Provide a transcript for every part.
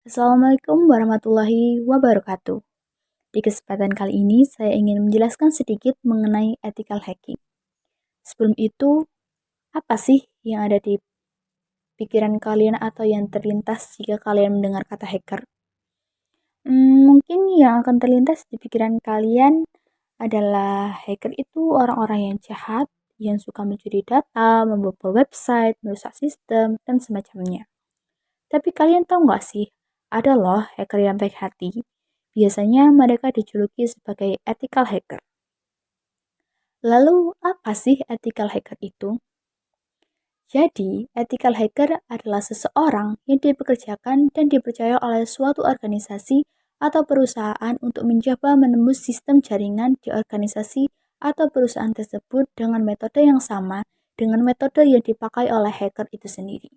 Assalamualaikum warahmatullahi wabarakatuh. Di kesempatan kali ini, saya ingin menjelaskan sedikit mengenai ethical hacking. Sebelum itu, apa sih yang ada di pikiran kalian atau yang terlintas jika kalian mendengar kata hacker? Mungkin yang akan terlintas di pikiran kalian adalah hacker itu orang-orang yang jahat, yang suka mencuri data, membobol website, merusak sistem, dan semacamnya. Tapi kalian tahu nggak sih, ada loh hacker yang baik hati. Biasanya mereka dijuluki sebagai ethical hacker. Lalu, apa sih ethical hacker itu? Jadi, ethical hacker adalah seseorang yang dipekerjakan dan dipercaya oleh suatu organisasi atau perusahaan untuk mencoba menembus sistem jaringan di organisasi atau perusahaan tersebut dengan metode yang sama dengan metode yang dipakai oleh hacker itu sendiri.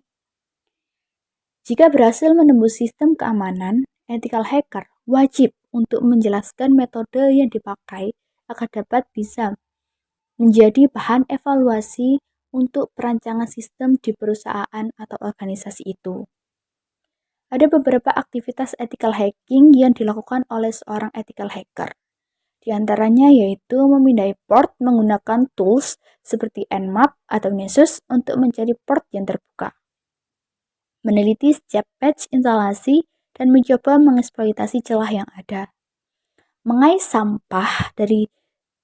Jika berhasil menembus sistem keamanan, ethical hacker wajib untuk menjelaskan metode yang dipakai agar dapat bisa menjadi bahan evaluasi untuk perancangan sistem di perusahaan atau organisasi itu. Ada beberapa aktivitas ethical hacking yang dilakukan oleh seorang ethical hacker. Di antaranya yaitu memindai port menggunakan tools seperti Nmap atau Nessus untuk mencari port yang terbuka, meneliti setiap patch instalasi, dan mencoba mengeksploitasi celah yang ada. Mengais sampah dari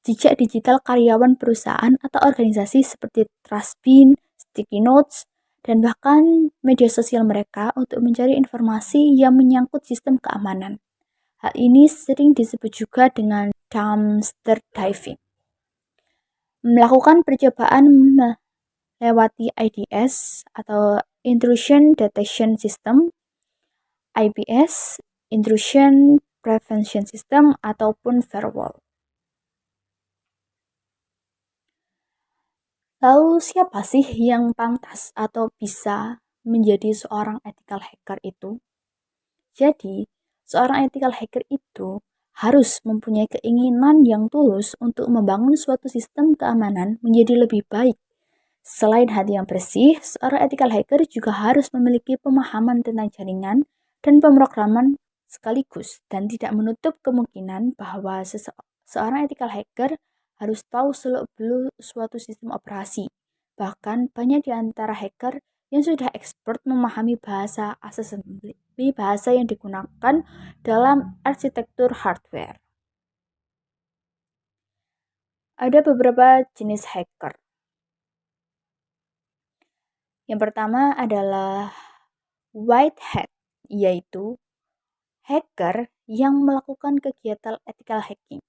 jejak digital karyawan perusahaan atau organisasi seperti Trustbean, Sticky Notes, dan bahkan media sosial mereka untuk mencari informasi yang menyangkut sistem keamanan. Hal ini sering disebut juga dengan dumpster diving. Melakukan percobaan melewati IDS atau Intrusion Detection System, IPS, Intrusion Prevention System, ataupun firewall. Lalu siapa sih yang pantas atau bisa menjadi seorang ethical hacker itu? Jadi, seorang ethical hacker itu harus mempunyai keinginan yang tulus untuk membangun suatu sistem keamanan menjadi lebih baik. Selain hati yang bersih, seorang ethical hacker juga harus memiliki pemahaman tentang jaringan dan pemrograman sekaligus, dan tidak menutup kemungkinan bahwa seorang ethical hacker harus tahu seluk-beluk suatu sistem operasi. Bahkan banyak di antara hacker yang sudah expert memahami bahasa assembly, bahasa yang digunakan dalam arsitektur hardware. Ada beberapa jenis hacker. Yang pertama adalah white hat, yaitu hacker yang melakukan kegiatan ethical hacking.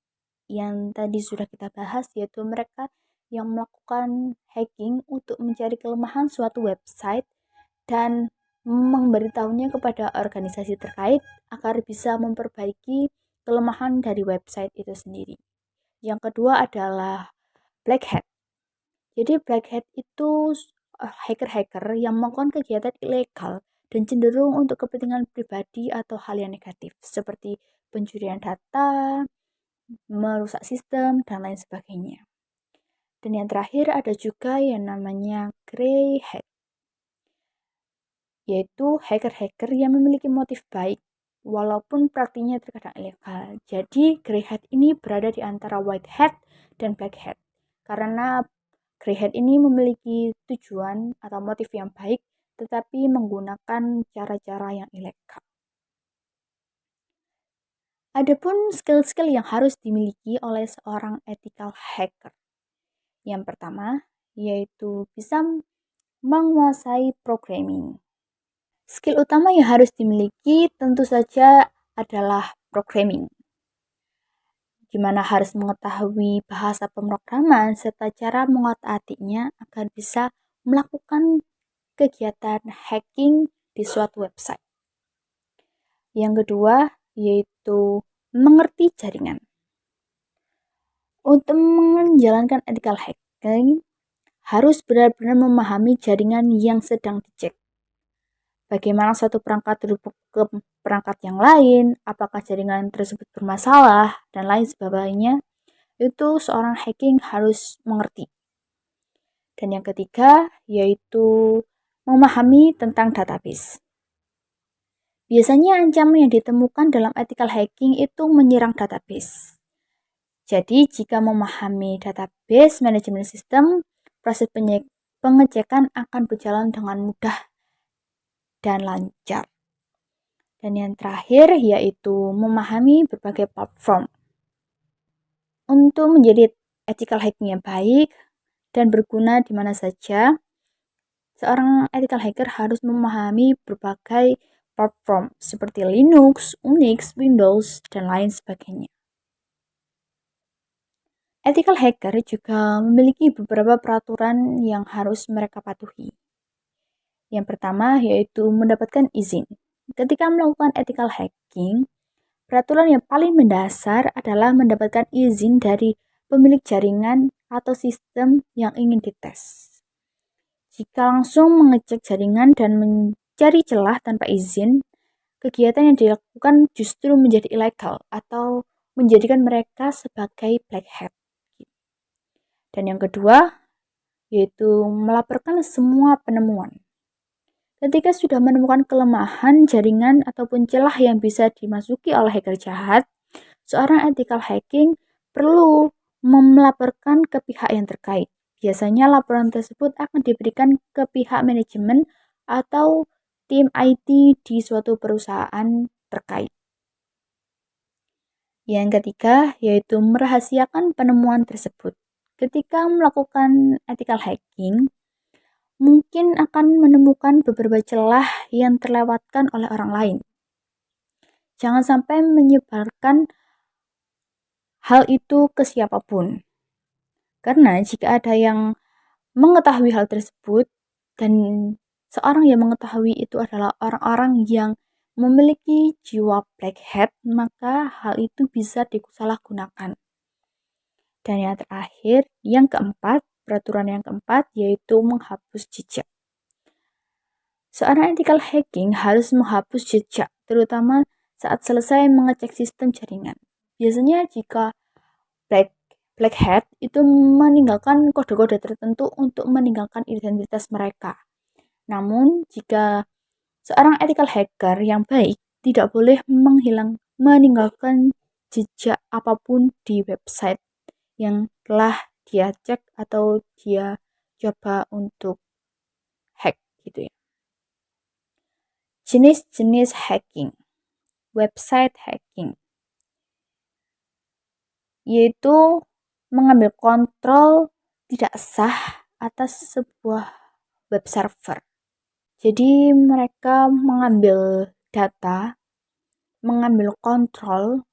Yang tadi sudah kita bahas, yaitu mereka yang melakukan hacking untuk mencari kelemahan suatu website dan memberitahunya kepada organisasi terkait agar bisa memperbaiki kelemahan dari website itu sendiri. Yang kedua adalah black hat. Jadi black hat itu hacker-hacker yang melakukan kegiatan ilegal dan cenderung untuk kepentingan pribadi atau hal yang negatif seperti pencurian data, merusak sistem, dan lain sebagainya. Dan yang terakhir ada juga yang namanya grey hat, yaitu hacker-hacker yang memiliki motif baik walaupun praktiknya terkadang ilegal. Jadi grey hat ini berada di antara white hat dan black hat karena grey hat ini memiliki tujuan atau motif yang baik tetapi menggunakan cara-cara yang ilegal. Adapun skill-skill yang harus dimiliki oleh seorang ethical hacker. Yang pertama, yaitu bisa menguasai programming. Skill utama yang harus dimiliki tentu saja adalah programming, di mana harus mengetahui bahasa pemrograman serta cara mengotak-atiknya agar bisa melakukan kegiatan hacking di suatu website. Yang kedua, yaitu mengerti jaringan. Untuk menjalankan ethical hacking, harus benar-benar memahami jaringan yang sedang dicek. Bagaimana satu perangkat terhubung ke perangkat yang lain, apakah jaringan tersebut bermasalah, dan lain sebagainya, itu seorang hacking harus mengerti. Dan yang ketiga, yaitu memahami tentang database. Biasanya ancaman yang ditemukan dalam ethical hacking itu menyerang database. Jadi, jika memahami database manajemen sistem, proses pengecekan akan berjalan dengan mudah dan lancar. Dan yang terakhir yaitu memahami berbagai platform. Untuk menjadi ethical hacking yang baik dan berguna di mana saja, seorang ethical hacker harus memahami berbagai platform seperti Linux, Unix, Windows, dan lain sebagainya. Ethical hacker juga memiliki beberapa peraturan yang harus mereka patuhi. Yang pertama yaitu mendapatkan izin. Ketika melakukan ethical hacking, peraturan yang paling mendasar adalah mendapatkan izin dari pemilik jaringan atau sistem yang ingin dites. Jika langsung mengecek jaringan dan mencari celah tanpa izin, kegiatan yang dilakukan justru menjadi ilegal atau menjadikan mereka sebagai black hat. Dan yang kedua, yaitu melaporkan semua penemuan. Ketika sudah menemukan kelemahan jaringan ataupun celah yang bisa dimasuki oleh hacker jahat, seorang ethical hacking perlu melaporkan ke pihak yang terkait. Biasanya laporan tersebut akan diberikan ke pihak manajemen atau tim IT di suatu perusahaan terkait. Yang ketiga, yaitu merahasiakan penemuan tersebut. Ketika melakukan ethical hacking, mungkin akan menemukan beberapa celah yang terlewatkan oleh orang lain. Jangan sampai menyebarkan hal itu ke siapapun. Karena jika ada yang mengetahui hal tersebut dan seorang yang mengetahui itu adalah orang-orang yang memiliki jiwa black hat, maka hal itu bisa disalahgunakan. Dan yang terakhir, yang keempat, peraturan yang keempat yaitu menghapus jejak. Seorang ethical hacking harus menghapus jejak, terutama saat selesai mengecek sistem jaringan. Biasanya jika black hat itu meninggalkan kode-kode tertentu untuk meninggalkan identitas mereka. Namun, jika seorang ethical hacker yang baik tidak boleh meninggalkan jejak apapun di website yang telah dia cek atau dia coba untuk hack gitu ya. Jenis-jenis hacking, website hacking, yaitu mengambil kontrol tidak sah atas sebuah web server. Jadi mereka mengambil data, mengambil kontrol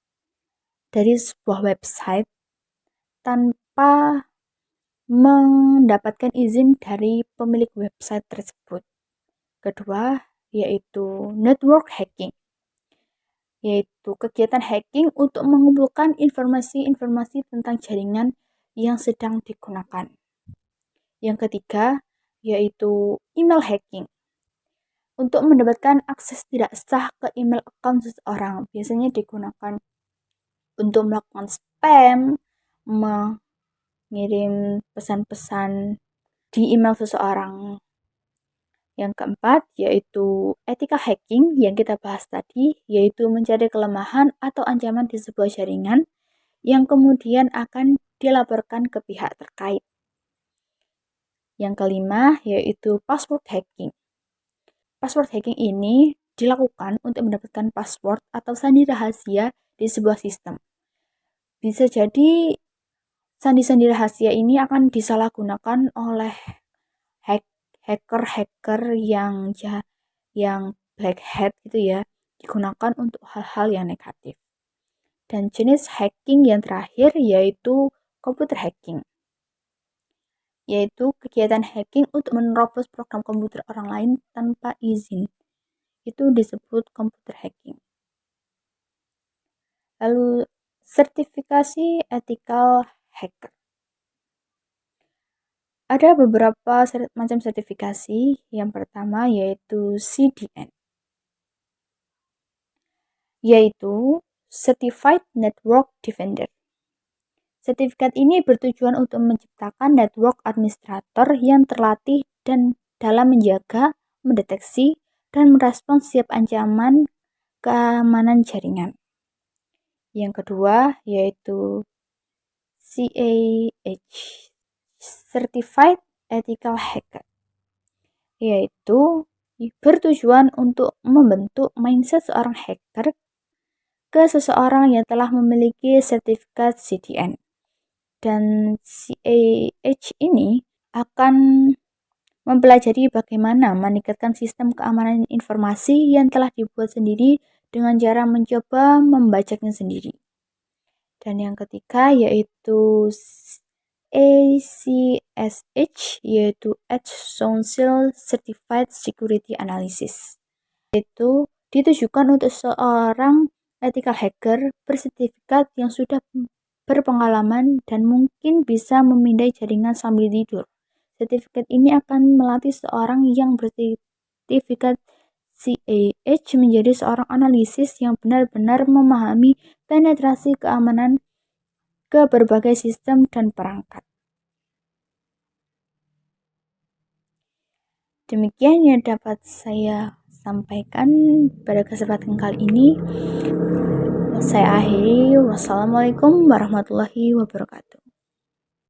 dari sebuah website tanpa mendapatkan izin dari pemilik website tersebut. Kedua, yaitu network hacking, yaitu kegiatan hacking untuk mengumpulkan informasi-informasi tentang jaringan yang sedang digunakan. Yang ketiga, yaitu email hacking. Untuk mendapatkan akses tidak sah ke email account seseorang, biasanya digunakan untuk melakukan spam, mengirim pesan-pesan di email seseorang. Yang keempat, yaitu ethical hacking yang kita bahas tadi, yaitu mencari kelemahan atau ancaman di sebuah jaringan yang kemudian akan dilaporkan ke pihak terkait. Yang kelima, yaitu password hacking. Password hacking ini dilakukan untuk mendapatkan password atau sandi rahasia di sebuah sistem. Bisa jadi sandi-sandi rahasia ini akan disalahgunakan oleh hacker-hacker yang black hat gitu ya, digunakan untuk hal-hal yang negatif. Dan jenis hacking yang terakhir yaitu computer hacking, yaitu kegiatan hacking untuk menerobos program komputer orang lain tanpa izin. Itu disebut computer hacking. Lalu sertifikasi ethical hacker. Ada beberapa macam sertifikasi. Yang pertama yaitu CDN, yaitu Certified Network Defender. Sertifikat ini bertujuan untuk menciptakan network administrator yang terlatih dan dalam menjaga, mendeteksi, dan merespons setiap ancaman keamanan jaringan. Yang kedua yaitu CAH, Certified Ethical Hacker, yaitu bertujuan untuk membentuk mindset seorang hacker ke seseorang yang telah memiliki sertifikat CDN. Dan CAH ini akan mempelajari bagaimana meningkatkan sistem keamanan informasi yang telah dibuat sendiri dengan cara mencoba membacanya sendiri. Dan yang ketiga yaitu ACSH, yaitu Edge Council Certified Security Analysis. Itu ditujukan untuk seorang ethical hacker bersertifikat yang sudah berpengalaman dan mungkin bisa memindai jaringan sambil tidur. Sertifikat ini akan melatih seorang yang bersertifikat CAH menjadi seorang analisis yang benar-benar memahami penetrasi keamanan ke berbagai sistem dan perangkat. Demikian yang dapat saya sampaikan pada kesempatan kali ini. Saya akhiri. Wassalamualaikum warahmatullahi wabarakatuh.